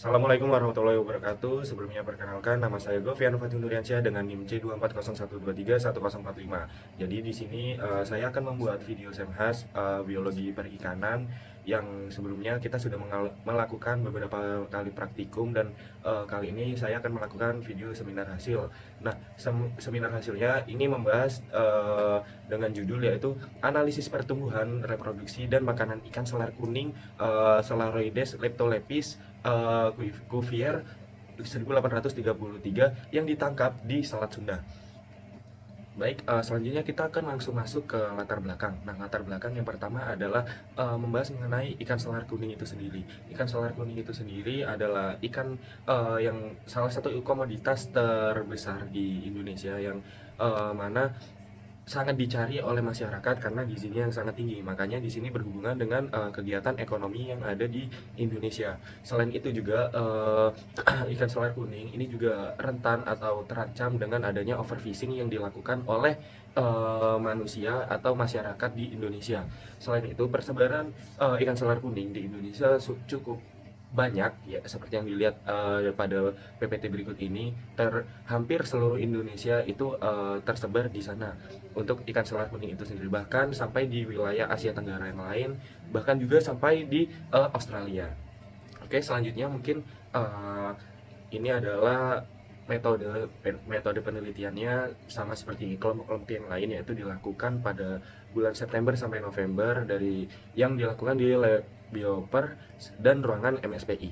Assalamualaikum warahmatullahi wabarakatuh. Sebelumnya perkenalkan, nama saya Govian Fatin Nuriansyah dengan NIM C24012310445. Jadi di sini saya akan membuat video semhas biologi perikanan yang sebelumnya kita sudah melakukan beberapa kali praktikum, dan kali ini saya akan melakukan video seminar hasil. Nah, seminar hasilnya ini membahas dengan judul yaitu analisis pertumbuhan, reproduksi dan makanan ikan selar kuning, Selaroides leptolepis, Cuvier 1833 yang ditangkap di Selat Sunda. Baik, selanjutnya kita akan langsung masuk ke latar belakang. Nah, latar belakang yang pertama adalah membahas mengenai ikan selar kuning itu sendiri. Ikan selar kuning itu sendiri adalah ikan yang salah satu komoditas terbesar di Indonesia, yang mana sangat dicari oleh masyarakat karena gizinya yang sangat tinggi. Makanya di sini berhubungan dengan kegiatan ekonomi yang ada di Indonesia. Selain itu juga ikan selar kuning ini juga rentan atau terancam dengan adanya overfishing yang dilakukan oleh manusia atau masyarakat di Indonesia. Selain itu, persebaran ikan selar kuning di Indonesia cukup banyak ya, seperti yang dilihat pada PPT berikut ini. Hampir seluruh Indonesia itu tersebar di sana untuk ikan selar kuning itu sendiri, bahkan sampai di wilayah Asia Tenggara yang lain, bahkan juga sampai di Australia. Oke, selanjutnya mungkin ini adalah metode penelitiannya sama seperti kelompok-kelompok yang lain, yaitu dilakukan pada bulan September sampai November dari yang dilakukan di lab Bioper dan ruangan MSPI.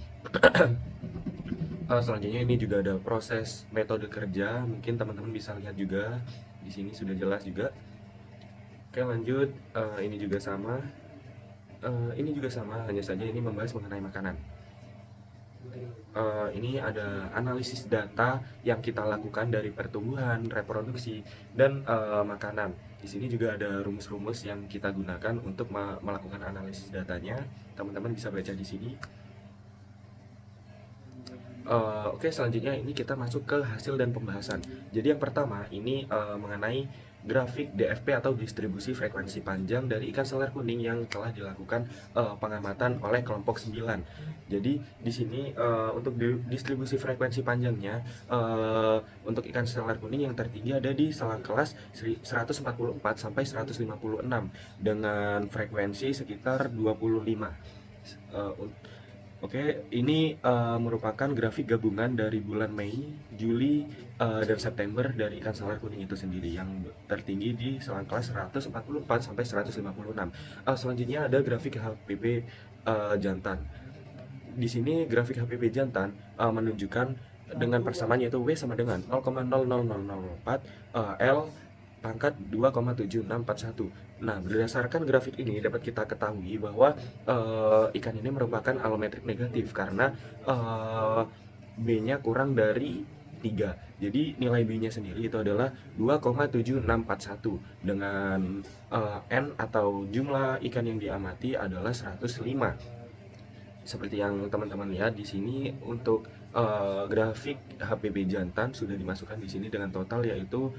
Selanjutnya ini juga ada proses metode kerja, mungkin teman-teman bisa lihat juga di sini sudah jelas juga. Oke, lanjut. Ini juga sama. Hanya saja ini membahas mengenai makanan. Ini ada analisis data yang kita lakukan dari pertumbuhan, reproduksi, dan makanan. Di sini juga ada rumus-rumus yang kita gunakan untuk melakukan analisis datanya. Teman-teman bisa baca di sini. Oke, selanjutnya ini kita masuk ke hasil dan pembahasan. Jadi yang pertama ini mengenai grafik DFP atau distribusi frekuensi panjang dari ikan selar kuning yang telah dilakukan pengamatan oleh kelompok 9. Jadi di sini untuk distribusi frekuensi panjangnya, untuk ikan selar kuning yang tertinggi ada di selang kelas 144 sampai 156 dengan frekuensi sekitar 25. Oke, ini merupakan grafik gabungan dari bulan Mei, Juli, dan September dari ikan selar kuning itu sendiri yang tertinggi di selang kelas 144 sampai 156. Selanjutnya ada grafik HPP jantan. Di sini grafik HPP jantan menunjukkan dengan persamaan, yaitu W sama dengan 0,00004 L pangkat 2,7641. Nah, berdasarkan grafik ini dapat kita ketahui bahwa ikan ini merupakan alometrik negatif karena B-nya kurang dari 3. Jadi nilai B-nya sendiri itu adalah 2,7641 dengan N atau jumlah ikan yang diamati adalah 105. Seperti yang teman-teman lihat di sini, untuk grafik HPB jantan sudah dimasukkan di sini dengan total, yaitu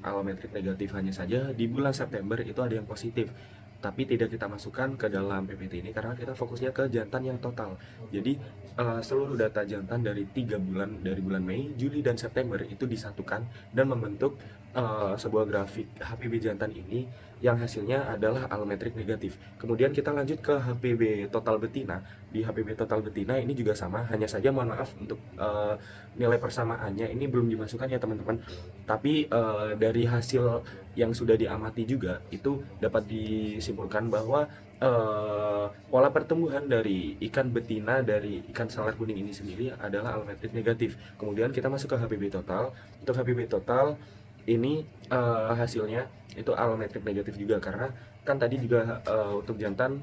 alometrik negatif. Hanya saja di bulan September itu ada yang positif, tapi tidak kita masukkan ke dalam PPT ini karena kita fokusnya ke jantan yang total. Jadi seluruh data jantan dari 3 bulan, dari bulan Mei, Juli, dan September itu disatukan dan membentuk sebuah grafik HPB jantan ini yang hasilnya adalah alometrik negatif. Kemudian kita lanjut ke HPB total betina. Di HPB total betina ini juga sama, hanya saja mohon maaf untuk nilai persamaannya ini belum dimasukkan ya teman-teman. Tapi dari hasil yang sudah diamati juga itu dapat disimpulkan bahwa pola pertumbuhan dari ikan betina dari ikan selar kuning ini sendiri adalah alometrik negatif. Kemudian kita masuk ke HPB total. Untuk HPB total ini hasilnya itu alometrik negatif juga, karena kan tadi juga untuk jantan,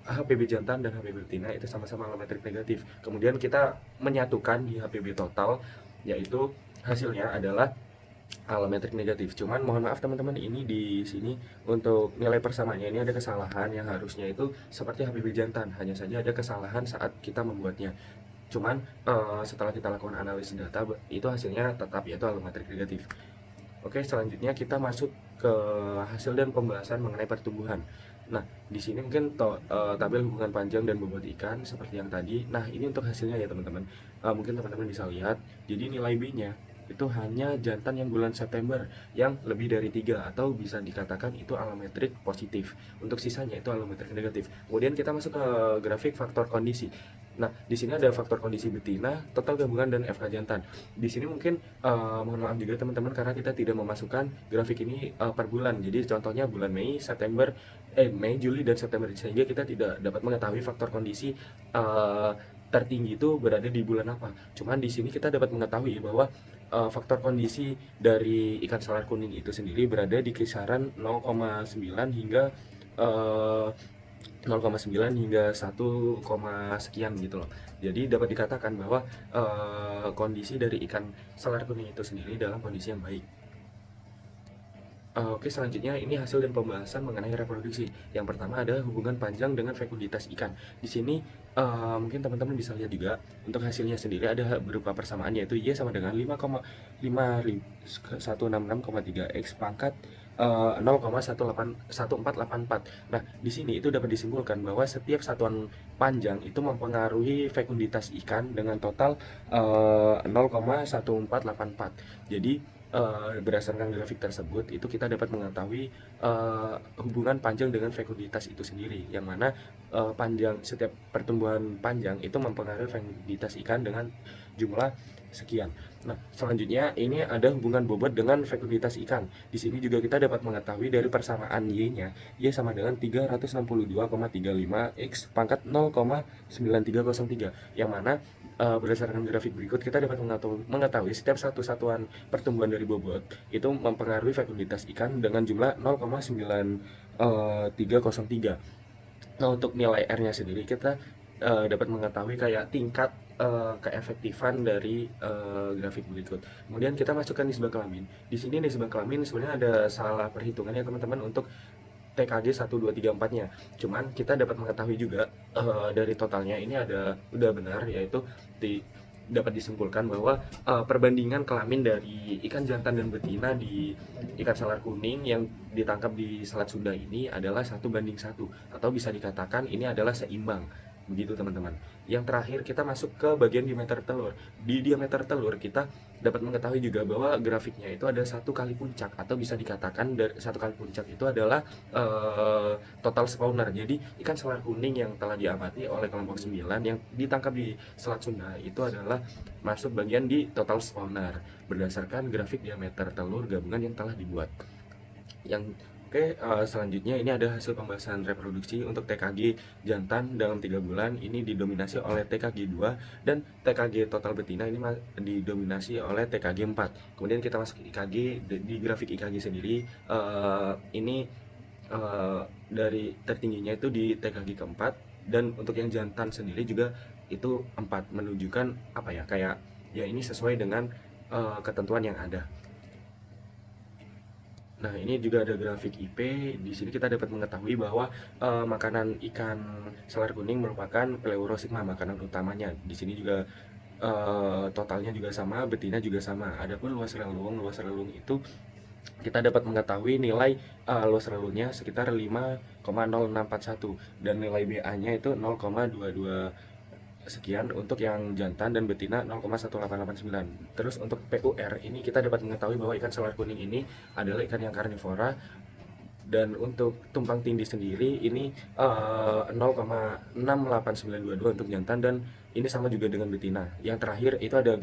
HPB jantan dan HPB betina itu sama-sama alometrik negatif. Kemudian kita menyatukan di HPB total, yaitu hasilnya adalah alometrik negatif. Cuman mohon maaf teman-teman, ini di sini untuk nilai persamaannya ini ada kesalahan, yang harusnya itu seperti HPB jantan, hanya saja ada kesalahan saat kita membuatnya. Cuman setelah kita lakukan analisis data itu hasilnya tetap yaitu alometrik negatif. Oke, selanjutnya kita masuk ke hasil dan pembahasan mengenai pertumbuhan. Nah, di sini mungkin tabel hubungan panjang dan bobot ikan seperti yang tadi. Nah, ini untuk hasilnya ya teman-teman. Mungkin teman-teman bisa lihat. Jadi nilai B-nya itu hanya jantan yang bulan September yang lebih dari 3 atau bisa dikatakan itu alometrik positif. Untuk sisanya itu alometrik negatif. Kemudian kita masuk ke grafik faktor kondisi. Nah, di sini ada faktor kondisi betina, total gabungan dan FK jantan. Di sini mungkin mohon maaf juga teman-teman karena kita tidak memasukkan grafik ini per bulan. Jadi contohnya bulan Mei, Juli dan September, sehingga kita tidak dapat mengetahui faktor kondisi tertinggi itu berada di bulan apa. Cuman di sini kita dapat mengetahui bahwa faktor kondisi dari ikan selar kuning itu sendiri berada di kisaran 0,9 hingga eh, 0,9 hingga 1, sekian gitu loh. Jadi dapat dikatakan bahwa kondisi dari ikan selar kuning itu sendiri dalam kondisi yang baik. Oke, selanjutnya ini hasil dan pembahasan mengenai reproduksi. Yang pertama ada hubungan panjang dengan fekunditas ikan. Di sini mungkin teman-teman bisa lihat juga untuk hasilnya sendiri ada berupa persamaan, yaitu Y sama dengan 5,166,3 X pangkat 0,1484. Nah, di sini itu dapat disimpulkan bahwa setiap satuan panjang itu mempengaruhi fekunditas ikan dengan total 0,1484. Jadi berdasarkan grafik tersebut itu kita dapat mengetahui hubungan panjang dengan fekunditas itu sendiri, yang mana panjang setiap pertumbuhan panjang itu mempengaruhi fekunditas ikan dengan jumlah sekian. Nah, selanjutnya ini ada hubungan bobot dengan fekunditas ikan. Di sini juga kita dapat mengetahui dari persamaan Y-nya, Y sama dengan 362,35 X pangkat 0,9303, yang mana berdasarkan grafik berikut kita dapat mengetahui setiap satu satuan pertumbuhan dari bobot itu mempengaruhi fekunditas ikan dengan jumlah 0,9303. Nah, untuk nilai R-nya sendiri kita dapat mengetahui kayak tingkat keefektifan dari grafik berikut. Kemudian kita masukkan nisbah kelamin. Di sini nisbah kelamin sebenarnya ada salah perhitungan ya teman-teman untuk TKG 1, 2, 3, 4-nya. Cuman kita dapat mengetahui juga dari totalnya ini udah benar, yaitu dapat disimpulkan bahwa perbandingan kelamin dari ikan jantan dan betina di ikan selar kuning yang ditangkap di Selat Sunda ini adalah 1:1, atau bisa dikatakan ini adalah seimbang. Begitu teman-teman. Yang terakhir kita masuk ke bagian diameter telur. Di diameter telur kita dapat mengetahui juga bahwa grafiknya itu ada 1 kali puncak, atau bisa dikatakan dari 1 kali puncak itu adalah total spawner. Jadi ikan selar kuning yang telah diamati oleh kelompok 9 yang ditangkap di Selat Sunda itu adalah masuk bagian di total spawner berdasarkan grafik diameter telur gabungan yang telah dibuat. Oke, selanjutnya ini ada hasil pembahasan reproduksi untuk TKG jantan dalam 3 bulan. Ini didominasi oleh TKG 2, dan TKG total betina ini didominasi oleh TKG 4. Kemudian kita masuk ke IKG. Di grafik IKG sendiri ini dari tertingginya itu di TKG keempat, dan untuk yang jantan sendiri juga itu 4, menunjukkan apa ya, kayak ya ini sesuai dengan ketentuan yang ada. Nah, ini juga ada grafik IP. Di sini kita dapat mengetahui bahwa makanan ikan selar kuning merupakan Pleurosigma, makanan utamanya. Di sini juga totalnya juga sama, betina juga sama. Adapun luas relung itu kita dapat mengetahui nilai luas relungnya sekitar 5,0641, dan nilai BA-nya itu 0,22 sekian untuk yang jantan, dan betina 0,1889. Terus untuk PUR ini kita dapat mengetahui bahwa ikan selar kuning ini adalah ikan yang karnivora, dan untuk tumpang tindih sendiri ini 0,68922 untuk jantan, dan ini sama juga dengan betina. Yang terakhir itu ada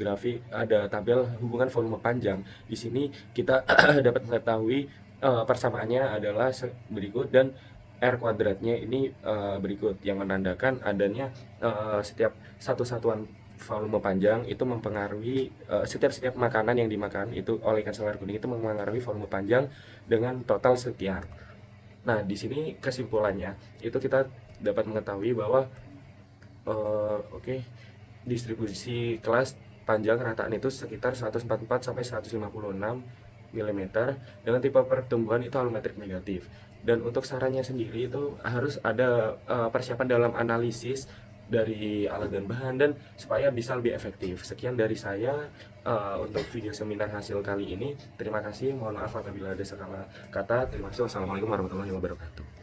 tabel hubungan volume panjang. Di sini kita dapat mengetahui persamaannya adalah berikut, dan R kuadratnya ini berikut, yang menandakan adanya setiap satu satuan volume panjang itu mempengaruhi setiap makanan yang dimakan itu oleh ikan selar kuning itu mempengaruhi volume panjang dengan total sekian. Nah, di sini kesimpulannya itu kita dapat mengetahui bahwa distribusi kelas panjang rataan itu sekitar 144 sampai 156 mm dengan tipe pertumbuhan itu alometrik negatif. Dan untuk sarannya sendiri itu harus ada persiapan dalam analisis dari alat dan bahan, dan supaya bisa lebih efektif. Sekian dari saya untuk video seminar hasil kali ini. Terima kasih, mohon maaf apabila ada salah kata. Terima kasih. Wassalamualaikum warahmatullahi wabarakatuh.